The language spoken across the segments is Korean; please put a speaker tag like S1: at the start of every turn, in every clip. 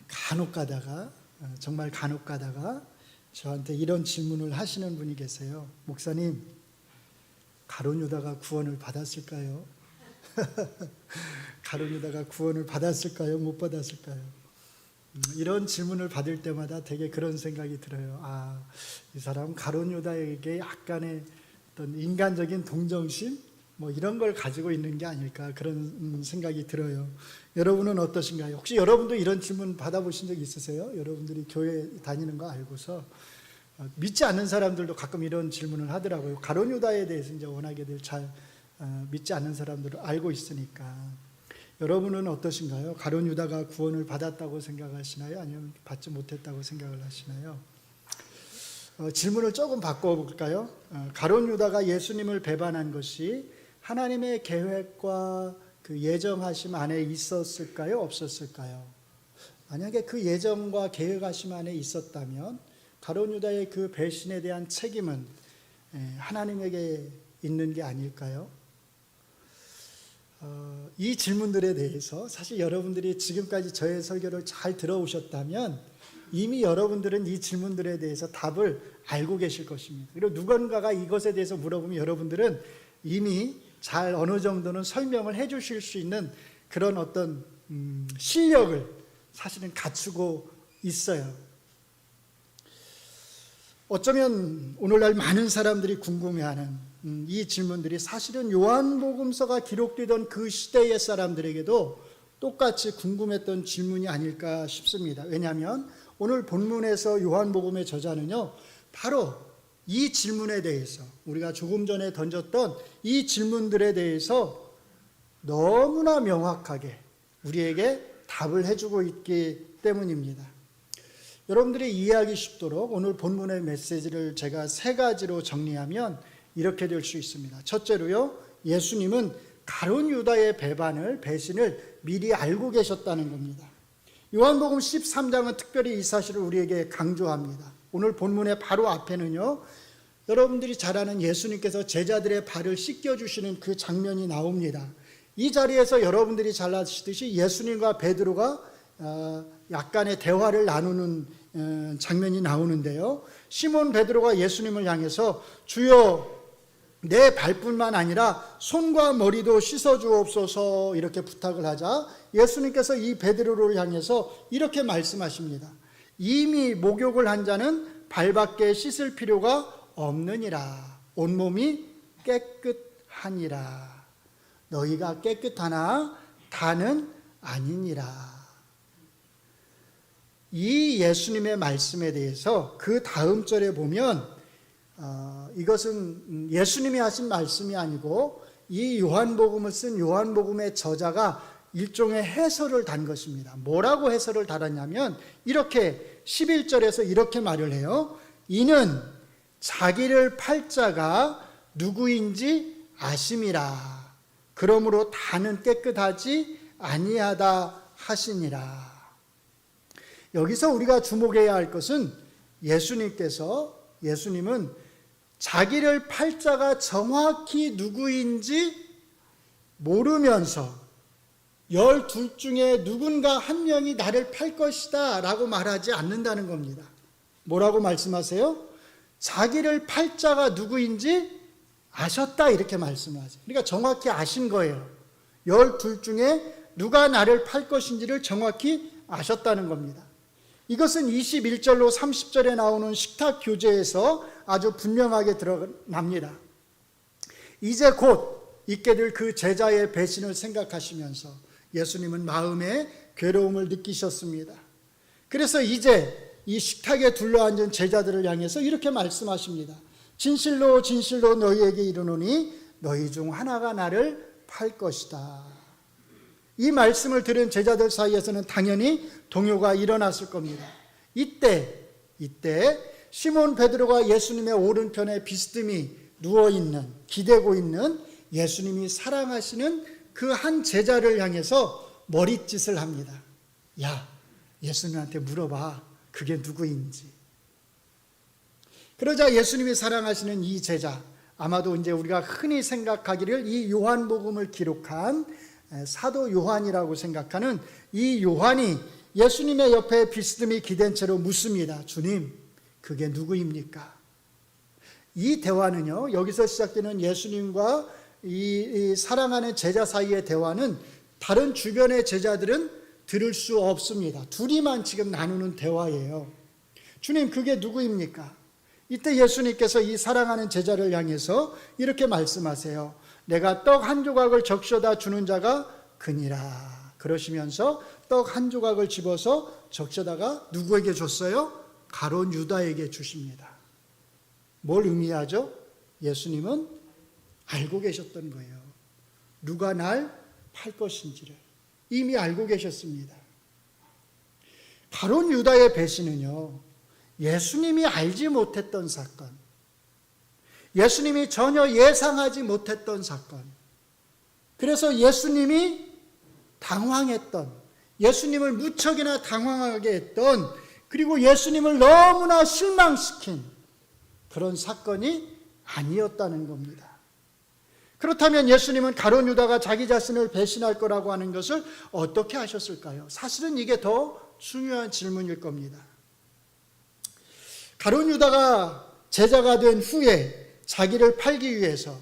S1: 간혹 가다가 정말 간혹 가다가 저한테 이런 질문을 하시는 분이 계세요. 목사님, 가룟 유다가 구원을 받았을까요? 가룟 유다가 구원을 받았을까요? 못 받았을까요? 이런 질문을 받을 때마다 되게 그런 생각이 들어요. 이 사람 가룟 유다에게 약간의 어떤 인간적인 동정심 이런 걸 가지고 있는 게 아닐까, 그런 생각이 들어요. 여러분은 어떠신가요? 혹시 여러분도 이런 질문 받아보신 적 있으세요? 여러분들이 교회 다니는 거 알고서 믿지 않는 사람들도 가끔 이런 질문을 하더라고요. 가룟 유다에 대해서 이제 워낙에들 잘 믿지 않는 사람들을 알고 있으니까. 여러분은 어떠신가요? 가룟 유다가 구원을 받았다고 생각하시나요? 아니면 받지 못했다고 생각을 하시나요? 질문을 조금 바꿔볼까요? 가룟 유다가 예수님을 배반한 것이 하나님의 계획과 그 예정하심 안에 있었을까요? 없었을까요? 만약에 그 예정과 계획하심 안에 있었다면 가룟 유다의 그 배신에 대한 책임은 하나님에게 있는 게 아닐까요? 이 질문들에 대해서 사실 여러분들이 지금까지 저의 설교를 잘 들어오셨다면 이미 여러분들은 이 질문들에 대해서 답을 알고 계실 것입니다. 그리고 누군가가 이것에 대해서 물어보면 여러분들은 이미 잘 어느 정도는 설명을 해 주실 수 있는 그런 어떤 실력을 사실은 갖추고 있어요. 어쩌면 오늘날 많은 사람들이 궁금해하는 이 질문들이 사실은 요한복음서가 기록되던 그 시대의 사람들에게도 똑같이 궁금했던 질문이 아닐까 싶습니다. 왜냐하면 오늘 본문에서 요한복음의 저자는요, 바로 이 질문에 대해서, 우리가 조금 전에 던졌던 이 질문들에 대해서 너무나 명확하게 우리에게 답을 해주고 있기 때문입니다. 여러분들이 이해하기 쉽도록 오늘 본문의 메시지를 제가 3가지로 정리하면 이렇게 될 수 있습니다. 첫째로요, 예수님은 가룟 유다의 배신을 미리 알고 계셨다는 겁니다. 요한복음 13장은 특별히 이 사실을 우리에게 강조합니다. 오늘 본문의 바로 앞에는요, 여러분들이 잘 아는 예수님께서 제자들의 발을 씻겨주시는 그 장면이 나옵니다. 이 자리에서 여러분들이 잘 아시듯이 예수님과 베드로가 약간의 대화를 나누는 장면이 나오는데요, 시몬 베드로가 예수님을 향해서 주여, 내 발뿐만 아니라 손과 머리도 씻어주옵소서 이렇게 부탁을 하자 예수님께서 이 베드로를 향해서 이렇게 말씀하십니다. 이미 목욕을 한 자는 발밖에 씻을 필요가 없느니라. 온몸이 깨끗하니라. 너희가 깨끗하나 다는 아니니라. 이 예수님의 말씀에 대해서 그 다음 절에 보면 이것은 예수님이 하신 말씀이 아니고 이 요한복음을 쓴 요한복음의 저자가 일종의 해설을 단 것입니다. 뭐라고 해설을 달았냐면 이렇게 11절에서 이렇게 말을 해요. 이는 자기를 팔 자가 누구인지 아심이라. 그러므로 다는 깨끗하지 아니하다 하시니라. 여기서 우리가 주목해야 할 것은 예수님은 자기를 팔 자가 정확히 누구인지 모르면서 12 중에 누군가 한 명이 나를 팔 것이다 라고 말하지 않는다는 겁니다. 뭐라고 말씀하세요? 자기를 팔 자가 누구인지 아셨다 이렇게 말씀을 하세요. 그러니까 정확히 아신 거예요. 12 중에 누가 나를 팔 것인지를 정확히 아셨다는 겁니다. 이것은 21절로 30절에 나오는 식탁 교제에서 아주 분명하게 드러납니다. 이제 곧 있게 될 그 제자의 배신을 생각하시면서 예수님은 마음에 괴로움을 느끼셨습니다. 그래서 이제 이 식탁에 둘러앉은 제자들을 향해서 이렇게 말씀하십니다. 진실로 진실로 너희에게 이르노니 너희 중 하나가 나를 팔 것이다. 이 말씀을 들은 제자들 사이에서는 당연히 동요가 일어났을 겁니다. 이때 시몬 베드로가 예수님의 오른편에 비스듬히 누워있는, 기대고 있는 예수님이 사랑하시는 그 한 제자를 향해서 머릿짓을 합니다. 야, 예수님한테 물어봐. 그게 누구인지. 그러자 예수님이 사랑하시는 이 제자, 아마도 이제 우리가 흔히 생각하기를 이 요한복음을 기록한 사도 요한이라고 생각하는 이 요한이 예수님의 옆에 비스듬히 기댄 채로 묻습니다. 주님, 그게 누구입니까? 이 대화는요, 여기서 시작되는 예수님과 이 사랑하는 제자 사이의 대화는 다른 주변의 제자들은 들을 수 없습니다. 둘이만 지금 나누는 대화예요. 주님, 그게 누구입니까? 이때 예수님께서 이 사랑하는 제자를 향해서 이렇게 말씀하세요. 내가 떡 한 조각을 적셔다 주는 자가 그니라. 그러시면서 떡 한 조각을 집어서 적셔다가 누구에게 줬어요? 가룟 유다에게 주십니다. 뭘 의미하죠? 예수님은 알고 계셨던 거예요. 누가 날 팔 것인지를 이미 알고 계셨습니다. 가룟 유다의 배신은요, 예수님이 알지 못했던 사건, 예수님이 전혀 예상하지 못했던 사건, 그래서 예수님이 당황했던, 예수님을 무척이나 당황하게 했던, 그리고 예수님을 너무나 실망시킨 그런 사건이 아니었다는 겁니다. 그렇다면 예수님은 가룟 유다가 자기 자신을 배신할 거라고 하는 것을 어떻게 하셨을까요? 사실은 이게 더 중요한 질문일 겁니다. 가룟 유다가 제자가 된 후에 자기를 팔기 위해서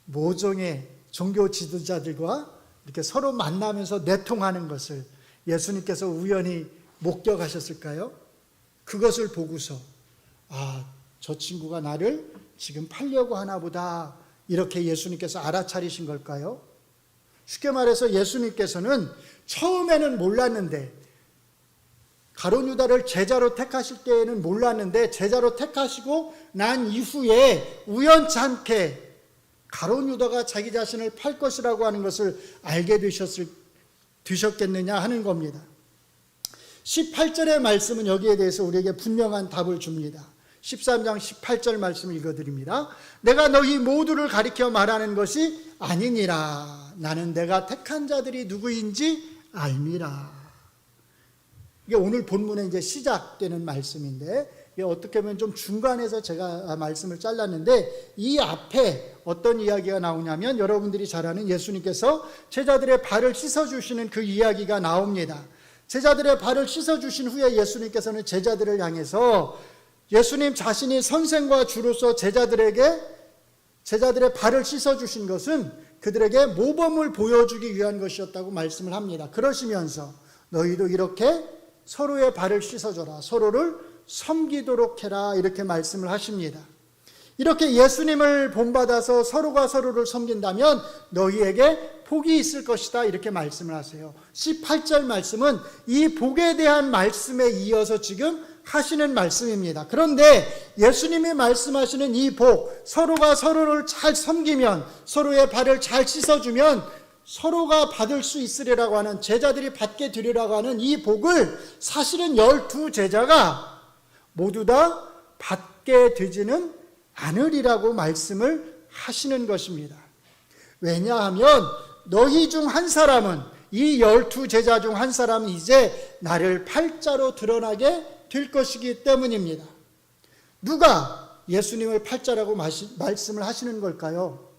S1: 모종의 종교 지도자들과 이렇게 서로 만나면서 내통하는 것을 예수님께서 우연히 목격하셨을까요? 그것을 보고서 저 친구가 나를 지금 팔려고 하나 보다, 이렇게 예수님께서 알아차리신 걸까요? 쉽게 말해서 예수님께서는 처음에는 몰랐는데, 가룟 유다를 제자로 택하실 때에는 몰랐는데, 제자로 택하시고 난 이후에 우연찮게 가룟 유다가 자기 자신을 팔 것이라고 하는 것을 알게 되셨겠느냐 하는 겁니다. 18절의 말씀은 여기에 대해서 우리에게 분명한 답을 줍니다. 13장 18절 말씀 읽어드립니다. 내가 너희 모두를 가리켜 말하는 것이 아니니라. 나는 내가 택한 자들이 누구인지 알미라. 이게 오늘 본문에 이제 시작되는 말씀인데, 이게 어떻게 보면 좀 중간에서 제가 말씀을 잘랐는데, 이 앞에 어떤 이야기가 나오냐면, 여러분들이 잘 아는 예수님께서 제자들의 발을 씻어주시는 그 이야기가 나옵니다. 제자들의 발을 씻어주신 후에 예수님께서는 제자들을 향해서 예수님 자신이 선생과 주로서 제자들의 발을 씻어주신 것은 그들에게 모범을 보여주기 위한 것이었다고 말씀을 합니다. 그러시면서 너희도 이렇게 서로의 발을 씻어줘라, 서로를 섬기도록 해라, 이렇게 말씀을 하십니다. 이렇게 예수님을 본받아서 서로가 서로를 섬긴다면 너희에게 복이 있을 것이다, 이렇게 말씀을 하세요. 18절 말씀은 이 복에 대한 말씀에 이어서 지금 하시는 말씀입니다. 그런데 예수님이 말씀하시는 이 복, 서로가 서로를 잘 섬기면, 서로의 발을 잘 씻어주면 서로가 받을 수 있으리라고 하는, 제자들이 받게 되리라고 하는 이 복을 사실은 12제자가 모두 다 받게 되지는 않으리라고 말씀을 하시는 것입니다. 왜냐하면 너희 중 한 사람은, 이 12제자 중 한 사람은 이제 나를 팔자로 드러나게 될 것이기 때문입니다. 누가 예수님을 팔자라고 말씀을 하시는 걸까요?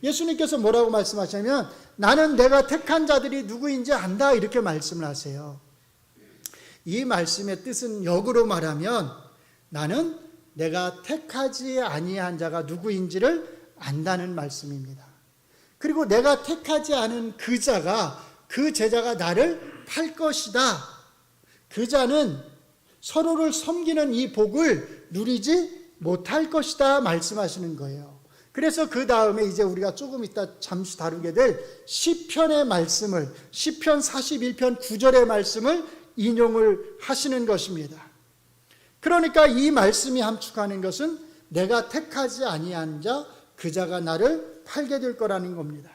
S1: 예수님께서 뭐라고 말씀하시냐면 나는 내가 택한 자들이 누구인지 안다, 이렇게 말씀을 하세요. 이 말씀의 뜻은 역으로 말하면 나는 내가 택하지 아니한 자가 누구인지를 안다는 말씀입니다. 그리고 내가 택하지 않은 그 자가, 그 제자가 나를 팔 것이다. 그 자는 서로를 섬기는 이 복을 누리지 못할 것이다 말씀하시는 거예요. 그래서 그 다음에 이제 우리가 조금 이따 잠시 다루게 될 시편의 말씀을, 시편 41편 9절의 말씀을 인용을 하시는 것입니다. 그러니까 이 말씀이 함축하는 것은 내가 택하지 아니한 자, 그 자가 나를 팔게 될 거라는 겁니다.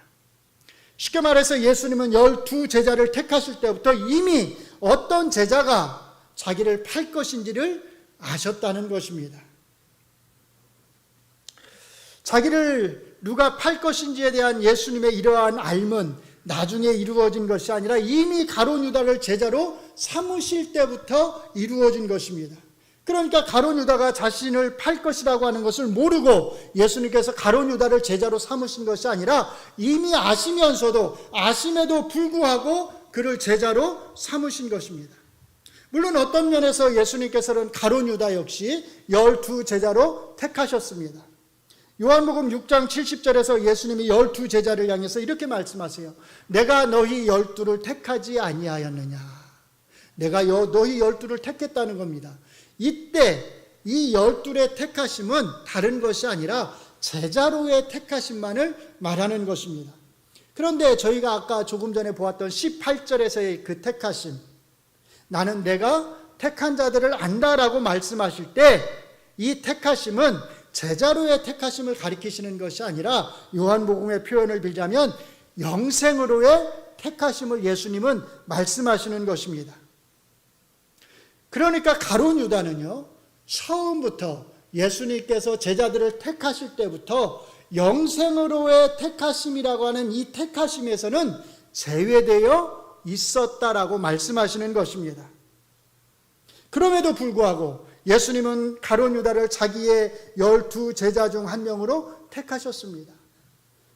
S1: 쉽게 말해서 예수님은 12제자를 택하실 때부터 이미 어떤 제자가 자기를 팔 것인지를 아셨다는 것입니다. 자기를 누가 팔 것인지에 대한 예수님의 이러한 알문, 나중에 이루어진 것이 아니라 이미 가룟 유다를 제자로 삼으실 때부터 이루어진 것입니다. 그러니까 가룟 유다가 자신을 팔 것이라고 하는 것을 모르고 예수님께서 가룟 유다를 제자로 삼으신 것이 아니라 이미 아심에도 불구하고 그를 제자로 삼으신 것입니다. 물론 어떤 면에서 예수님께서는 가룟 유다 역시 12 제자로 택하셨습니다. 요한복음 6장 70절에서 예수님이 12 제자를 향해서 이렇게 말씀하세요. 내가 너희 12를 택하지 아니하였느냐. 내가 너희 12를 택했다는 겁니다. 이때 이 12의 택하심은 다른 것이 아니라 제자로의 택하심만을 말하는 것입니다. 그런데 저희가 아까 조금 전에 보았던 18절에서의 그 택하심, 나는 내가 택한 자들을 안다라고 말씀하실 때 이 택하심은 제자로의 택하심을 가리키시는 것이 아니라 요한복음의 표현을 빌자면 영생으로의 택하심을 예수님은 말씀하시는 것입니다. 그러니까 가룟 유다는요, 처음부터 예수님께서 제자들을 택하실 때부터 영생으로의 택하심이라고 하는 이 택하심에서는 제외되어 있었다라고 말씀하시는 것입니다. 그럼에도 불구하고 예수님은 가룟 유다를 자기의 12 제자 중 한 명으로 택하셨습니다.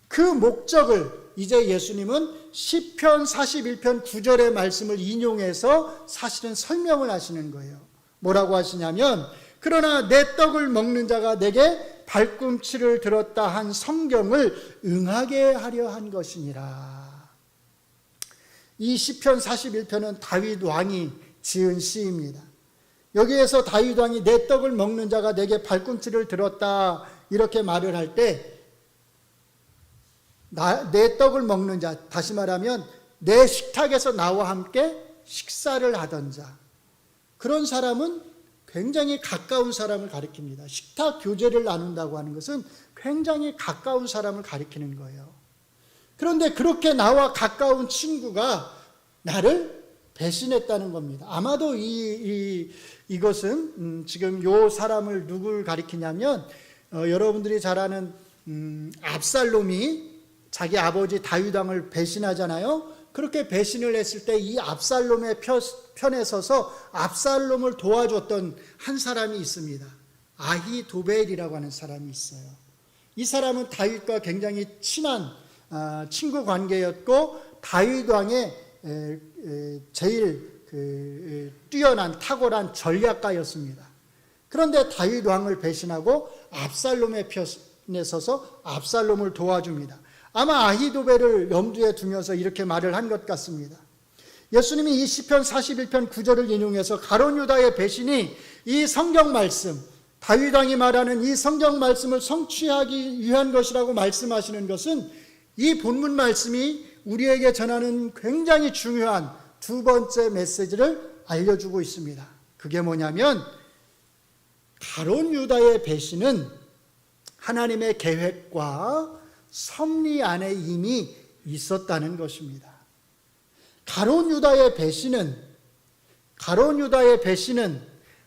S1: 그 목적을 이제 예수님은 시편 41편 9절의 말씀을 인용해서 사실은 설명을 하시는 거예요. 뭐라고 하시냐면, 그러나 내 떡을 먹는 자가 내게 발꿈치를 들었다 한 성경을 응하게 하려 한 것이니라. 이 시편 41편은 다윗 왕이 지은 시입니다. 여기에서 다윗 왕이 내 떡을 먹는 자가 내게 발꿈치를 들었다 이렇게 말을 할 때, 내 떡을 먹는 자, 다시 말하면 내 식탁에서 나와 함께 식사를 하던 자, 그런 사람은 굉장히 가까운 사람을 가리킵니다. 식탁 교제를 나눈다고 하는 것은 굉장히 가까운 사람을 가리키는 거예요. 그런데 그렇게 나와 가까운 친구가 나를 배신했다는 겁니다. 아마도 이것은 지금 요 사람을 누굴 가리키냐면 여러분들이 잘 아는 압살롬이 자기 아버지 다윗 왕을 배신하잖아요. 그렇게 배신을 했을 때 이 압살롬의 편에 서서 압살롬을 도와줬던 한 사람이 있습니다. 아히도벨이라고 하는 사람이 있어요. 이 사람은 다윗과 굉장히 친한 친구 관계였고 다윗 왕의 제일 뛰어난 탁월한 전략가였습니다. 그런데 다윗 왕을 배신하고 압살롬의 편에 서서 압살롬을 도와줍니다. 아마 아히도벨을 염두에 두면서 이렇게 말을 한 것 같습니다. 예수님이 이 시편 41편 9절을 인용해서 가룟 유다의 배신이 이 성경 말씀, 다윗 왕이 말하는 이 성경 말씀을 성취하기 위한 것이라고 말씀하시는 것은 이 본문 말씀이 우리에게 전하는 굉장히 중요한 두 번째 메시지를 알려주고 있습니다. 그게 뭐냐면 가룟 유다의 배신은 하나님의 계획과 섭리 안에 이미 있었다는 것입니다. 가룟 유다의 배신은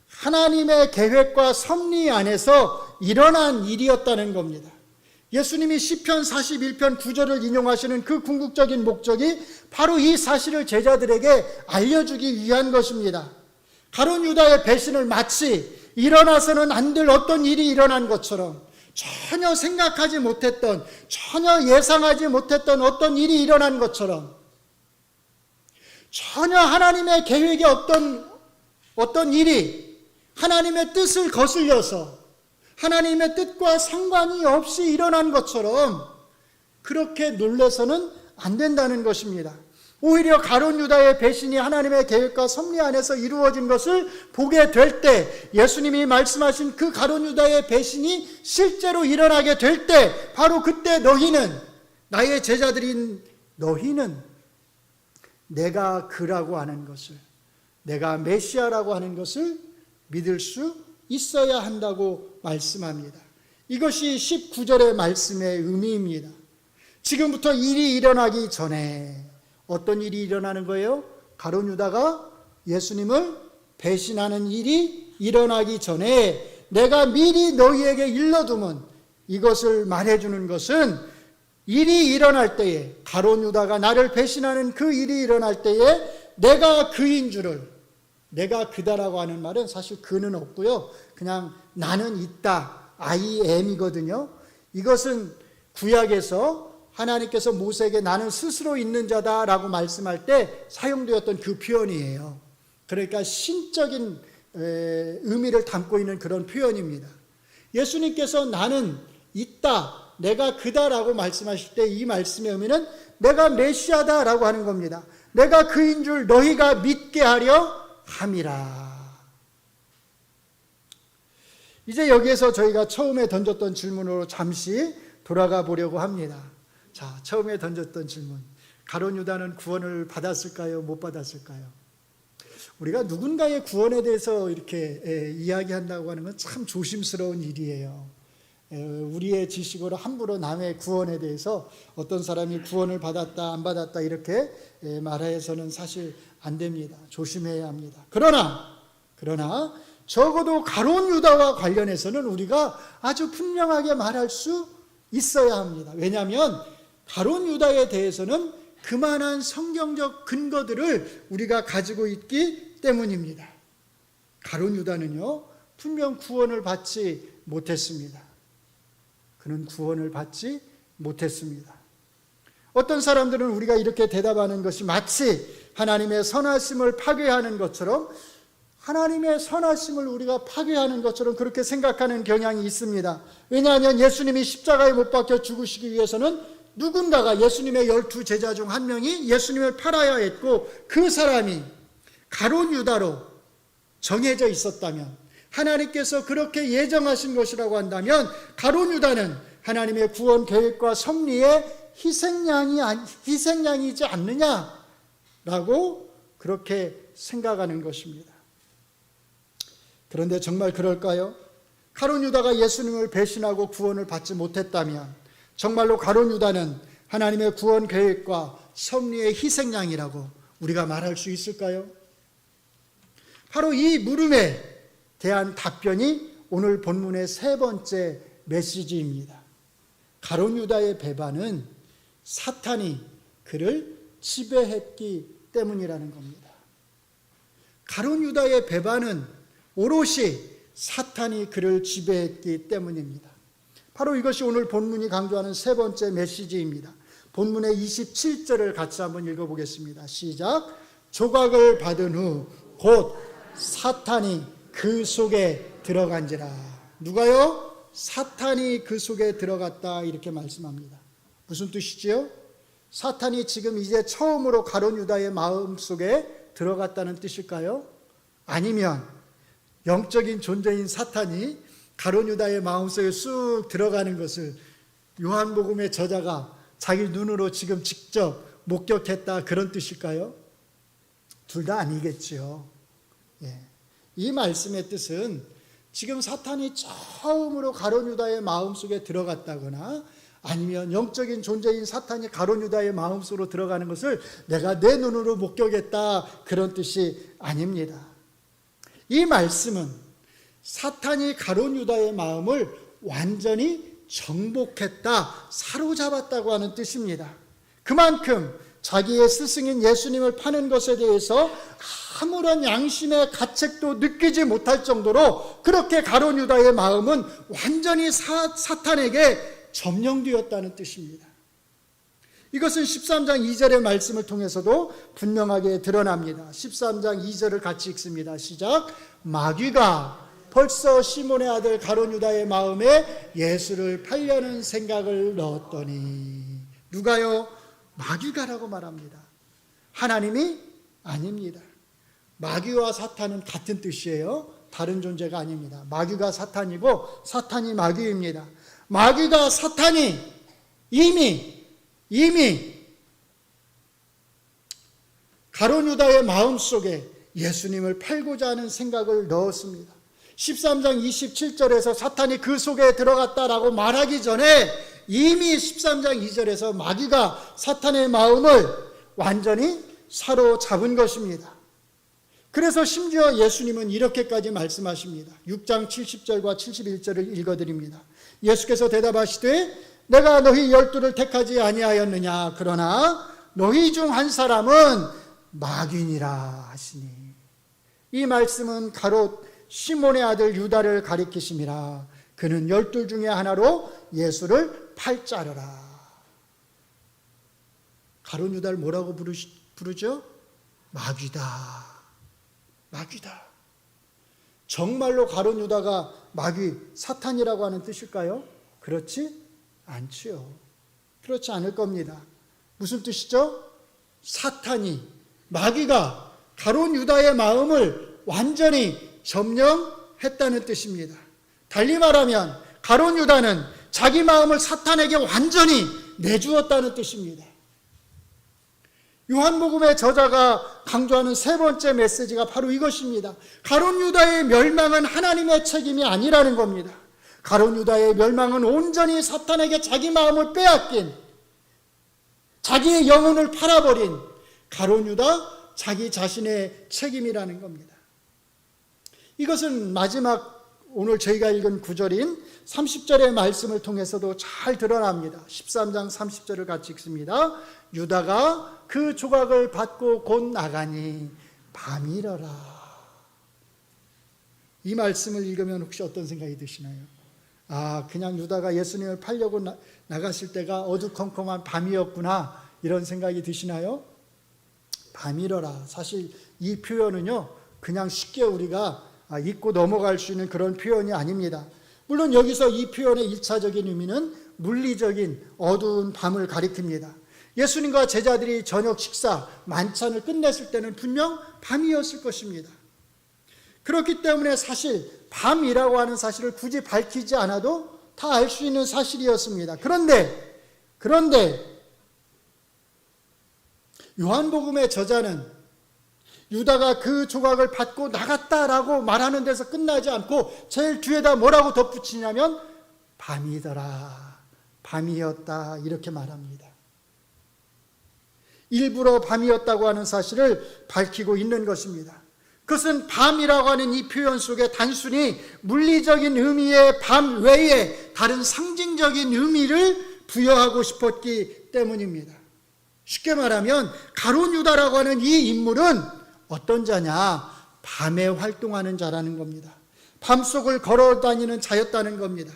S1: 하나님의 계획과 섭리 안에서 일어난 일이었다는 겁니다. 예수님이 시편 41편 9절을 인용하시는 그 궁극적인 목적이 바로 이 사실을 제자들에게 알려주기 위한 것입니다. 가룟 유다의 배신을 마치 일어나서는 안 될 어떤 일이 일어난 것처럼, 전혀 생각하지 못했던, 전혀 예상하지 못했던 어떤 일이 일어난 것처럼, 전혀 하나님의 계획이 없던 어떤 일이 하나님의 뜻을 거슬려서 하나님의 뜻과 상관이 없이 일어난 것처럼 그렇게 놀라서는 안 된다는 것입니다. 오히려 가룟 유다의 배신이 하나님의 계획과 섭리 안에서 이루어진 것을 보게 될 때, 예수님이 말씀하신 그 가룟 유다의 배신이 실제로 일어나게 될 때, 바로 그때 너희는, 나의 제자들인 너희는 내가 그라고 하는 것을, 내가 메시아라고 하는 것을 믿을 수 있어야 한다고 말씀합니다. 이것이 19절의 말씀의 의미입니다. 지금부터 일이 일어나기 전에 어떤 일이 일어나는 거예요? 가룟 유다가 예수님을 배신하는 일이 일어나기 전에 내가 미리 너희에게 일러두면, 이것을 말해주는 것은 일이 일어날 때에, 가룟 유다가 나를 배신하는 그 일이 일어날 때에 내가 그인 줄을, 내가 그다라고 하는 말은 사실 그는 없고요. 그냥 나는 있다. I am이거든요. 이것은 구약에서 하나님께서 모세에게 나는 스스로 있는 자다라고 말씀할 때 사용되었던 그 표현이에요. 그러니까 신적인 의미를 담고 있는 그런 표현입니다. 예수님께서 나는 있다, 내가 그다라고 말씀하실 때 이 말씀의 의미는 내가 메시아다라고 하는 겁니다. 내가 그인 줄 너희가 믿게 하려 함이라. 이제 여기에서 저희가 처음에 던졌던 질문으로 잠시 돌아가 보려고 합니다. 자, 처음에 던졌던 질문. 가룟 유다는 구원을 받았을까요? 못 받았을까요? 우리가 누군가의 구원에 대해서 이렇게 이야기한다고 하는 건 참 조심스러운 일이에요. 우리의 지식으로 함부로 남의 구원에 대해서 어떤 사람이 구원을 받았다 안 받았다 이렇게 말해서는 사실 안 됩니다. 조심해야 합니다. 그러나 적어도 가룟 유다와 관련해서는 우리가 아주 분명하게 말할 수 있어야 합니다. 왜냐하면 가룟 유다에 대해서는 그만한 성경적 근거들을 우리가 가지고 있기 때문입니다. 가룟 유다는요, 분명 구원을 받지 못했습니다. 그는 구원을 받지 못했습니다. 어떤 사람들은 우리가 이렇게 대답하는 것이 마치 하나님의 선하심을 파괴하는 것처럼, 하나님의 선하심을 우리가 파괴하는 것처럼 그렇게 생각하는 경향이 있습니다. 왜냐하면 예수님이 십자가에 못 박혀 죽으시기 위해서는 누군가가, 예수님의 12 제자 중 한 명이 예수님을 팔아야 했고, 그 사람이 가룟 유다로 정해져 있었다면, 하나님께서 그렇게 예정하신 것이라고 한다면 가룟 유다는 하나님의 구원 계획과 섭리의 희생양이지 않느냐라고 그렇게 생각하는 것입니다. 그런데 정말 그럴까요? 가룟 유다가 예수님을 배신하고 구원을 받지 못했다면 정말로 가룟 유다는 하나님의 구원 계획과 섭리의 희생양이라고 우리가 말할 수 있을까요? 바로 이 물음에 대한 답변이 오늘 본문의 세 번째 메시지입니다. 가룟 유다의 배반은 사탄이 그를 지배했기 때문이라는 겁니다. 가룟 유다의 배반은 오롯이 사탄이 그를 지배했기 때문입니다. 바로 이것이 오늘 본문이 강조하는 세 번째 메시지입니다. 본문의 27절을 같이 한번 읽어보겠습니다. 시작. 조각을 받은 후 곧 사탄이 그 속에 들어간지라. 누가요? 사탄이 그 속에 들어갔다 이렇게 말씀합니다. 무슨 뜻이지요? 사탄이 지금 이제 처음으로 가룟 유다의 마음속에 들어갔다는 뜻일까요? 아니면 영적인 존재인 사탄이 가룟 유다의 마음속에 쑥 들어가는 것을 요한복음의 저자가 자기 눈으로 지금 직접 목격했다 그런 뜻일까요? 둘 다 아니겠죠. 예. 이 말씀의 뜻은 지금 사탄이 처음으로 가룟 유다의 마음속에 들어갔다거나 아니면 영적인 존재인 사탄이 가룟 유다의 마음속으로 들어가는 것을 내가 내 눈으로 목격했다 그런 뜻이 아닙니다. 이 말씀은 사탄이 가룟 유다의 마음을 완전히 정복했다, 사로잡았다고 하는 뜻입니다. 그만큼 자기의 스승인 예수님을 파는 것에 대해서 아무런 양심의 가책도 느끼지 못할 정도로 그렇게 가룟 유다의 마음은 완전히 사탄에게 점령되었다는 뜻입니다. 이것은 13장 2절의 말씀을 통해서도 분명하게 드러납니다. 13장 2절을 같이 읽습니다. 시작. 마귀가 벌써 시몬의 아들 가룟 유다의 마음에 예수를 팔려는 생각을 넣었더니. 누가요? 마귀가라고 말합니다. 하나님이 아닙니다. 마귀와 사탄은 같은 뜻이에요. 다른 존재가 아닙니다. 마귀가 사탄이고 사탄이 마귀입니다. 마귀가 사탄이 이미 가룟 유다의 마음속에 예수님을 팔고자 하는 생각을 넣었습니다. 13장 27절에서 사탄이 그 속에 들어갔다라고 말하기 전에 이미 13장 2절에서 마귀가 사탄의 마음을 완전히 사로잡은 것입니다. 그래서 심지어 예수님은 이렇게까지 말씀하십니다. 6장 70절과 71절을 읽어드립니다. 예수께서 대답하시되 내가 너희 12를 택하지 아니하였느냐. 그러나 너희 중 한 사람은 마귀니라 하시니. 이 말씀은 가롯 시몬의 아들 유다를 가리키심이라. 그는 12 중에 하나로 예수를 팔자르라. 가룟 유다를 뭐라고 부르죠? 마귀다. 마귀다. 정말로 가룟 유다가 마귀, 사탄이라고 하는 뜻일까요? 그렇지 않지요. 그렇지 않을 겁니다. 무슨 뜻이죠? 사탄이, 마귀가 가룟 유다의 마음을 완전히 점령했다는 뜻입니다. 달리 말하면 가룟 유다는 자기 마음을 사탄에게 완전히 내주었다는 뜻입니다. 요한복음의 저자가 강조하는 세 번째 메시지가 바로 이것입니다. 가룟 유다의 멸망은 하나님의 책임이 아니라는 겁니다. 가룟 유다의 멸망은 온전히 사탄에게 자기 마음을 빼앗긴, 자기의 영혼을 팔아버린 가룟 유다 자기 자신의 책임이라는 겁니다. 이것은 마지막 오늘 저희가 읽은 구절인 30절의 말씀을 통해서도 잘 드러납니다. 13장 30절을 같이 읽습니다. 유다가 그 조각을 받고 곧 나가니 밤이러라. 이 말씀을 읽으면 혹시 어떤 생각이 드시나요? 그냥 유다가 예수님을 팔려고 나갔을 때가 어두컴컴한 밤이었구나, 이런 생각이 드시나요? 밤이러라. 사실 이 표현은요, 그냥 쉽게 우리가 잊고 넘어갈 수 있는 그런 표현이 아닙니다. 물론 여기서 이 표현의 1차적인 의미는 물리적인 어두운 밤을 가리킵니다. 예수님과 제자들이 저녁 식사, 만찬을 끝냈을 때는 분명 밤이었을 것입니다. 그렇기 때문에 사실 밤이라고 하는 사실을 굳이 밝히지 않아도 다 알 수 있는 사실이었습니다. 그런데 요한복음의 저자는 유다가 그 조각을 받고 나갔다라고 말하는 데서 끝나지 않고 제일 뒤에다 뭐라고 덧붙이냐면 밤이더라, 밤이었다, 이렇게 말합니다. 일부러 밤이었다고 하는 사실을 밝히고 있는 것입니다. 그것은 밤이라고 하는 이 표현 속에 단순히 물리적인 의미의 밤 외에 다른 상징적인 의미를 부여하고 싶었기 때문입니다. 쉽게 말하면 가룟 유다라고 하는 이 인물은 어떤 자냐? 밤에 활동하는 자라는 겁니다. 밤속을 걸어다니는 자였다는 겁니다.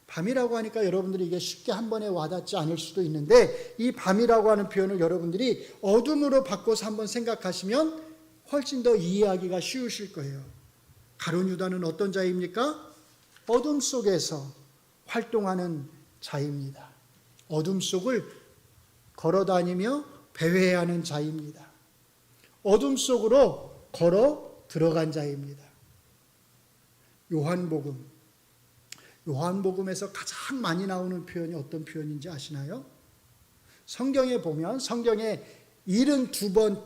S1: 밤이라고 하니까 여러분들이 이게 쉽게 한 번에 와닿지 않을 수도 있는데, 이 밤이라고 하는 표현을 여러분들이 어둠으로 바꿔서 한번 생각하시면 훨씬 더 이해하기가 쉬우실 거예요. 가룟 유다는 어떤 자입니까? 어둠 속에서 활동하는 자입니다. 어둠 속을 걸어다니며 배회하는 자입니다. 어둠 속으로 걸어 들어간 자입니다. 요한복음에서 가장 많이 나오는 표현이 어떤 표현인지 아시나요? 성경에 보면 성경에 72번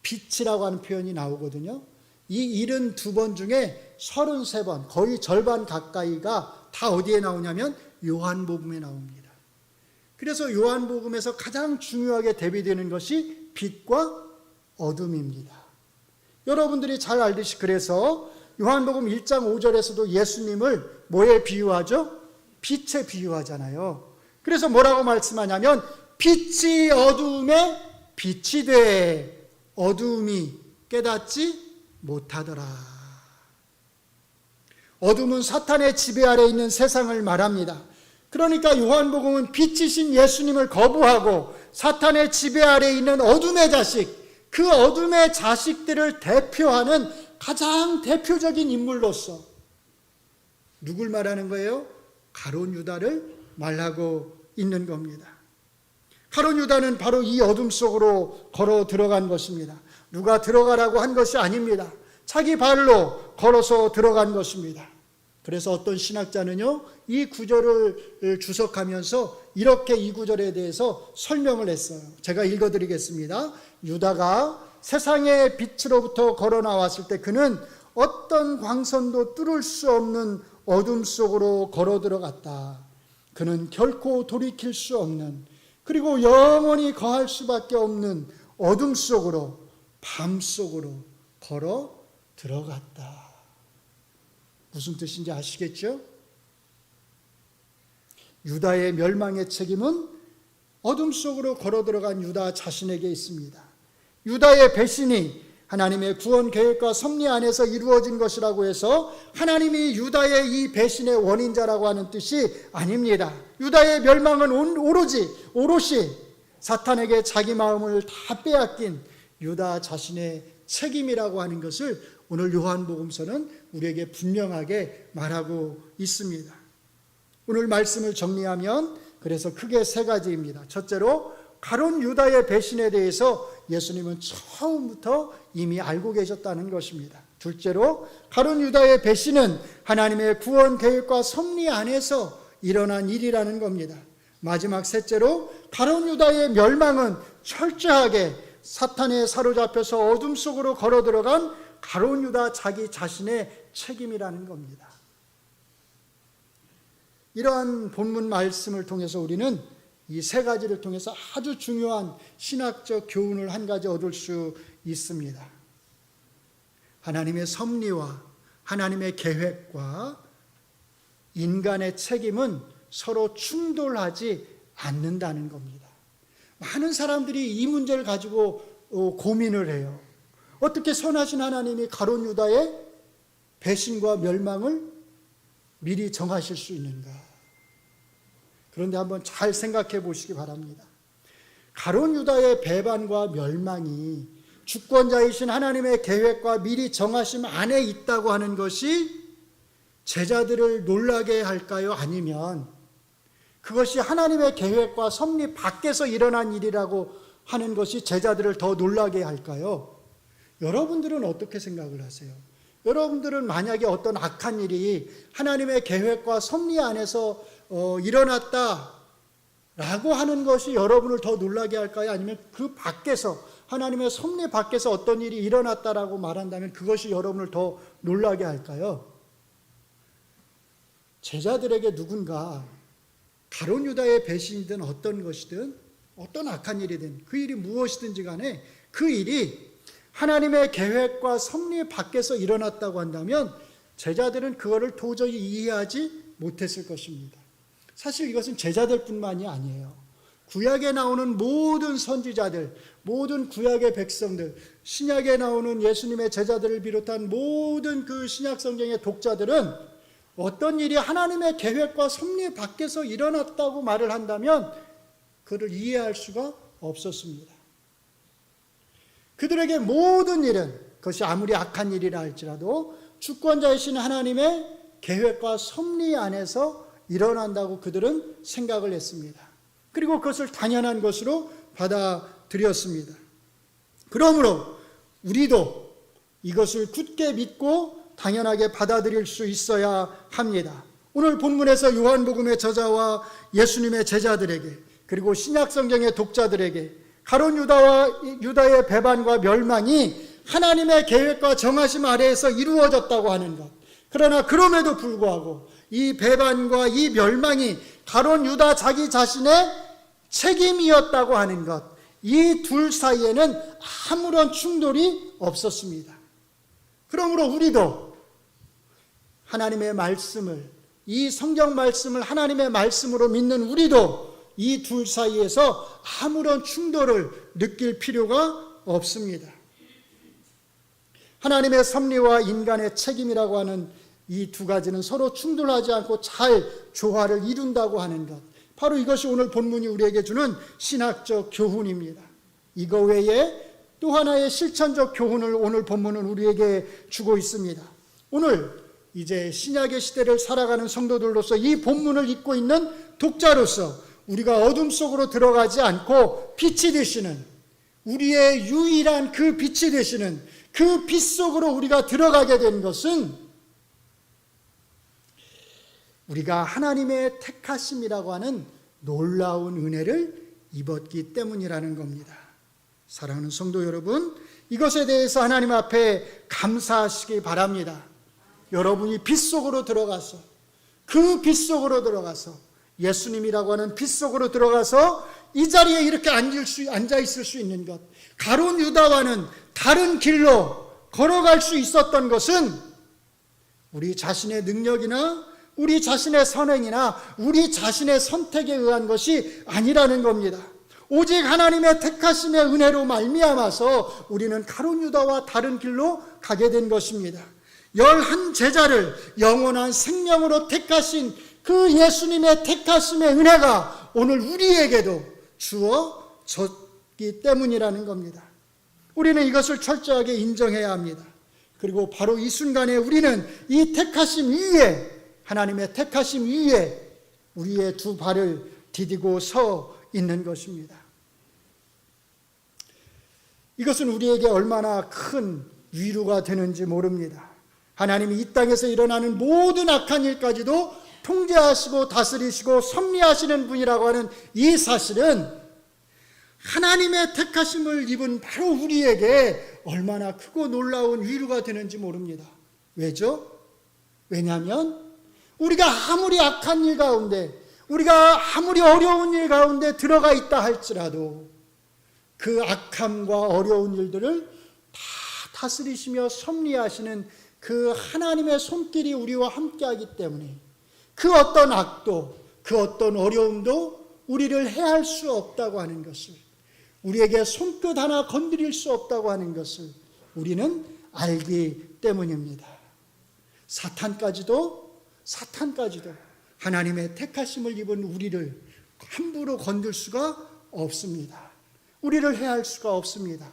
S1: 빛이라고 하는 표현이 나오거든요. 이 72번 중에 33번, 거의 절반 가까이가 다 어디에 나오냐면 요한복음에 나옵니다. 그래서 요한복음에서 가장 중요하게 대비되는 것이 빛과 어둠입니다. 여러분들이 잘 알듯이 그래서 요한복음 1장 5절에서도 예수님을 뭐에 비유하죠? 빛에 비유하잖아요. 그래서 뭐라고 말씀하냐면 빛이 어두움에 빛이 돼 어두움이 깨닫지 못하더라. 어둠은 사탄의 지배 아래 있는 세상을 말합니다. 그러니까 요한복음은 빛이신 예수님을 거부하고 사탄의 지배 아래 있는 어둠의 자식, 그 어둠의 자식들을 대표하는 가장 대표적인 인물로서 누굴 말하는 거예요? 가룟 유다를 말하고 있는 겁니다. 가룟 유다는 바로 이 어둠 속으로 걸어 들어간 것입니다. 누가 들어가라고 한 것이 아닙니다. 자기 발로 걸어서 들어간 것입니다. 그래서 어떤 신학자는요, 이 구절을 주석하면서 이렇게 이 구절에 대해서 설명을 했어요. 제가 읽어드리겠습니다. 유다가 세상의 빛으로부터 걸어 나왔을 때 그는 어떤 광선도 뚫을 수 없는 어둠 속으로 걸어 들어갔다. 그는 결코 돌이킬 수 없는, 그리고 영원히 거할 수밖에 없는 어둠 속으로, 밤 속으로 걸어 들어갔다. 무슨 뜻인지 아시겠죠? 유다의 멸망의 책임은 어둠 속으로 걸어 들어간 유다 자신에게 있습니다. 유다의 배신이 하나님의 구원 계획과 섭리 안에서 이루어진 것이라고 해서 하나님이 유다의 이 배신의 원인자라고 하는 뜻이 아닙니다. 유다의 멸망은 오롯이 사탄에게 자기 마음을 다 빼앗긴 유다 자신의 책임이라고 하는 것을 오늘 요한복음서는 우리에게 분명하게 말하고 있습니다. 오늘 말씀을 정리하면 그래서 크게 세 가지입니다. 첫째로 가룟 유다의 배신에 대해서 예수님은 처음부터 이미 알고 계셨다는 것입니다. 둘째로 가룟 유다의 배신은 하나님의 구원 계획과 섭리 안에서 일어난 일이라는 겁니다. 마지막 셋째로 가룟 유다의 멸망은 철저하게 사탄에 사로잡혀서 어둠 속으로 걸어 들어간 가룟 유다 자기 자신의 책임이라는 겁니다. 이러한 본문 말씀을 통해서 우리는 이 세 가지를 통해서 아주 중요한 신학적 교훈을 한 가지 얻을 수 있습니다. 하나님의 섭리와 하나님의 계획과 인간의 책임은 서로 충돌하지 않는다는 겁니다. 많은 사람들이 이 문제를 가지고 고민을 해요. 어떻게 선하신 하나님이 가룟 유다의 배신과 멸망을 미리 정하실 수 있는가? 그런데 한번 잘 생각해 보시기 바랍니다. 가룟 유다의 배반과 멸망이 주권자이신 하나님의 계획과 미리 정하심 안에 있다고 하는 것이 제자들을 놀라게 할까요? 아니면 그것이 하나님의 계획과 섭리 밖에서 일어난 일이라고 하는 것이 제자들을 더 놀라게 할까요? 여러분들은 어떻게 생각을 하세요? 여러분들은 만약에 어떤 악한 일이 하나님의 계획과 섭리 안에서 일어났다라고 하는 것이 여러분을 더 놀라게 할까요? 아니면 그 밖에서 하나님의 섭리 밖에서 어떤 일이 일어났다라고 말한다면 그것이 여러분을 더 놀라게 할까요? 제자들에게 누군가 가룟 유다의 배신이든 어떤 것이든 어떤 악한 일이든 그 일이 무엇이든지 간에 그 일이 하나님의 계획과 섭리 밖에서 일어났다고 한다면 제자들은 그거를 도저히 이해하지 못했을 것입니다. 사실 이것은 제자들뿐만이 아니에요. 구약에 나오는 모든 선지자들, 모든 구약의 백성들, 신약에 나오는 예수님의 제자들을 비롯한 모든 그 신약 성경의 독자들은 어떤 일이 하나님의 계획과 섭리 밖에서 일어났다고 말을 한다면 그를 이해할 수가 없었습니다. 그들에게 모든 일은 그것이 아무리 악한 일이라 할지라도 주권자이신 하나님의 계획과 섭리 안에서 일어난다고 그들은 생각을 했습니다. 그리고 그것을 당연한 것으로 받아들였습니다. 그러므로 우리도 이것을 굳게 믿고 당연하게 받아들일 수 있어야 합니다. 오늘 본문에서 요한복음의 저자와 예수님의 제자들에게 그리고 신약 성경의 독자들에게 가룟 유다의 배반과 멸망이 하나님의 계획과 정하심 아래에서 이루어졌다고 하는 것. 그러나 그럼에도 불구하고 이 배반과 이 멸망이 가룟 유다 자기 자신의 책임이었다고 하는 것. 이 둘 사이에는 아무런 충돌이 없었습니다. 그러므로 우리도 하나님의 말씀을, 이 성경 말씀을 하나님의 말씀으로 믿는 우리도 이 둘 사이에서 아무런 충돌을 느낄 필요가 없습니다. 하나님의 섭리와 인간의 책임이라고 하는 이 두 가지는 서로 충돌하지 않고 잘 조화를 이룬다고 하는 것. 바로 이것이 오늘 본문이 우리에게 주는 신학적 교훈입니다. 이거 외에 또 하나의 실천적 교훈을 오늘 본문은 우리에게 주고 있습니다. 오늘 이제 신약의 시대를 살아가는 성도들로서 이 본문을 읽고 있는 독자로서 우리가 어둠 속으로 들어가지 않고 빛이 되시는, 우리의 유일한 그 빛이 되시는 그 빛 속으로 우리가 들어가게 된 것은 우리가 하나님의 택하심이라고 하는 놀라운 은혜를 입었기 때문이라는 겁니다. 사랑하는 성도 여러분, 이것에 대해서 하나님 앞에 감사하시기 바랍니다. 여러분이 빛 속으로 들어가서, 그 빛 속으로 들어가서, 예수님이라고 하는 빛 속으로 들어가서 이 자리에 이렇게 앉아 있을 수 있는 것, 가룟 유다와는 다른 길로 걸어갈 수 있었던 것은 우리 자신의 능력이나 우리 자신의 선행이나 우리 자신의 선택에 의한 것이 아니라는 겁니다. 오직 하나님의 택하심의 은혜로 말미암아서 우리는 가룟 유다와 다른 길로 가게 된 것입니다. 11 제자를 영원한 생명으로 택하신 그 예수님의 택하심의 은혜가 오늘 우리에게도 주어졌기 때문이라는 겁니다. 우리는 이것을 철저하게 인정해야 합니다. 그리고 바로 이 순간에 우리는 이 택하심 위에, 하나님의 택하심 위에 우리의 두 발을 디디고 서 있는 것입니다. 이것은 우리에게 얼마나 큰 위로가 되는지 모릅니다. 하나님이 이 땅에서 일어나는 모든 악한 일까지도 통제하시고 다스리시고 섭리하시는 분이라고 하는 이 사실은 하나님의 택하심을 입은 바로 우리에게 얼마나 크고 놀라운 위로가 되는지 모릅니다. 왜죠? 왜냐하면 우리가 아무리 악한 일 가운데, 우리가 아무리 어려운 일 가운데 들어가 있다 할지라도 그 악함과 어려운 일들을 다 다스리시며 섭리하시는 그 하나님의 손길이 우리와 함께하기 때문에 그 어떤 악도, 그 어떤 어려움도 우리를 해할 수 없다고 하는 것을, 우리에게 손끝 하나 건드릴 수 없다고 하는 것을 우리는 알기 때문입니다. 사탄까지도 하나님의 택하심을 입은 우리를 함부로 건들 수가 없습니다. 우리를 해할 수가 없습니다.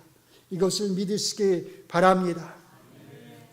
S1: 이것을 믿으시기 바랍니다.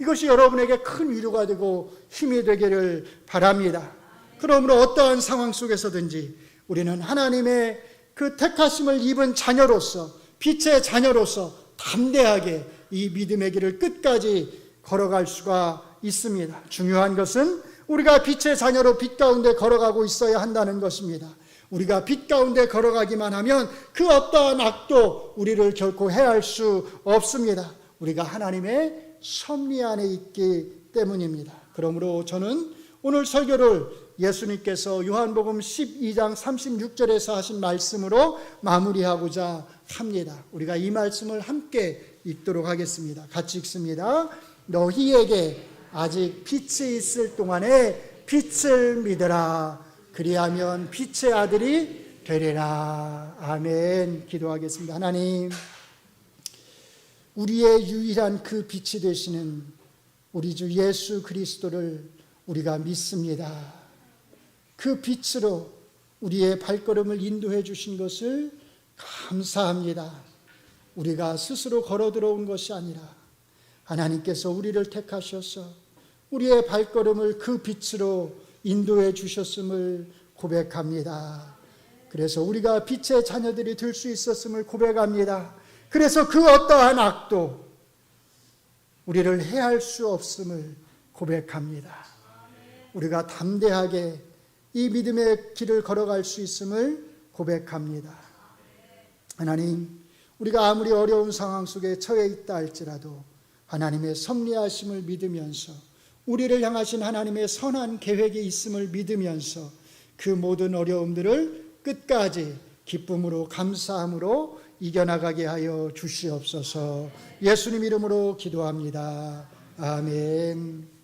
S1: 이것이 여러분에게 큰 위로가 되고 힘이 되기를 바랍니다. 그러므로 어떠한 상황 속에서든지 우리는 하나님의 그 택하심을 입은 자녀로서, 빛의 자녀로서 담대하게 이 믿음의 길을 끝까지 걸어갈 수가 있습니다. 중요한 것은 우리가 빛의 자녀로 빛 가운데 걸어가고 있어야 한다는 것입니다. 우리가 빛 가운데 걸어가기만 하면 그 어떠한 악도 우리를 결코 해할 수 없습니다. 우리가 하나님의 섭리 안에 있기 때문입니다. 그러므로 저는 오늘 설교를 예수님께서 요한복음 12장 36절에서 하신 말씀으로 마무리하고자 합니다. 우리가 이 말씀을 함께 읽도록 하겠습니다. 같이 읽습니다. 너희에게 아직 빛이 있을 동안에 빛을 믿으라. 그리하면 빛의 아들이 되리라. 아멘. 기도하겠습니다. 하나님, 우리의 유일한 그 빛이 되시는 우리 주 예수 그리스도를 우리가 믿습니다. 그 빛으로 우리의 발걸음을 인도해 주신 것을 감사합니다. 우리가 스스로 걸어 들어온 것이 아니라 하나님께서 우리를 택하셔서 우리의 발걸음을 그 빛으로 인도해 주셨음을 고백합니다. 그래서 우리가 빛의 자녀들이 될 수 있었음을 고백합니다. 그래서 그 어떠한 악도 우리를 해할 수 없음을 고백합니다. 우리가 담대하게 이 믿음의 길을 걸어갈 수 있음을 고백합니다. 하나님, 우리가 아무리 어려운 상황 속에 처해 있다 할지라도 하나님의 섭리하심을 믿으면서 우리를 향하신 하나님의 선한 계획이 있음을 믿으면서 그 모든 어려움들을 끝까지 기쁨으로 감사함으로 이겨나가게 하여 주시옵소서. 예수님 이름으로 기도합니다. 아멘.